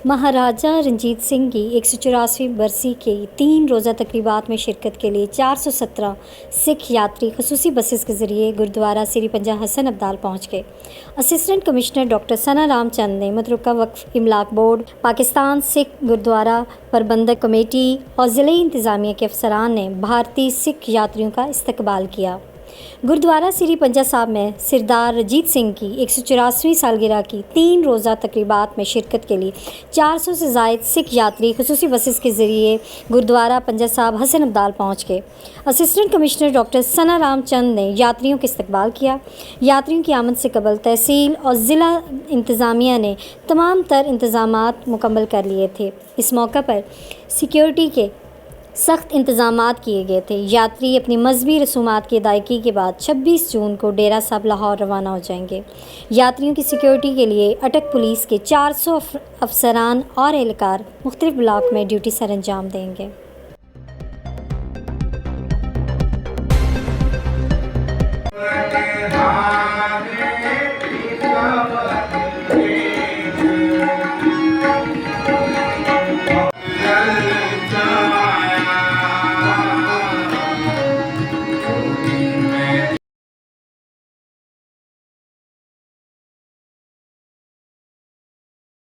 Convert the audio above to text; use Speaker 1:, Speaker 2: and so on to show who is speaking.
Speaker 1: महाराजा रणजीत सिंह की 184वीं बरसी के 3 रोज़ा तकरीबात में शिरकत के लिए 417 सिख यात्री खसूसी बसेस के ज़रिए गुरुद्वारा श्री पंजा हसन अब्दाल पहुँच गए। असिस्टेंट कमिश्नर डॉक्टर सना रामचंद ने मुतल्लिका वक्फ इमलाक बोर्ड, पाकिस्तान सिख गुरुद्वारा प्रबंधक कमेटी और ज़िले इंतज़ामिया के अफसरान ने भारतीय सिख यात्रियों का इस्तकबाल किया। गुरुद्वारा श्री पंजा साहब में सरदार रंजीत सिंह की 184वीं सालगिरह की 3 रोज़ा तकरीबात में शिरकत के लिए 400 से ज़ायद सिख यात्री खसूसी बसेस के ज़रिए गुरुद्वारा पंजा साहब हसन अब्दाल पहुँच गए। असिस्टेंट कमिश्नर डॉक्टर सना रामचंद ने यात्रियों का इस्तकबाल किया। यात्रियों की आमद से कबल तहसील और ज़िला इंतज़ामिया ने तमाम तर इंतज़ामात मुकम्मल कर लिए थे। इस मौका पर सिक्योरिटी के सख्त इंतज़ामात किए गए थे। यात्री अपनी मजहबी रसूमात की अदायगी के बाद 26 जून को डेरा साहब लाहौर रवाना हो जाएंगे। यात्रियों की सिक्योरिटी के लिए अटक पुलिस के 400 अफसरान और एहलकार मुख्तलिफ ब्लॉक में ड्यूटी सर अंजाम देंगे।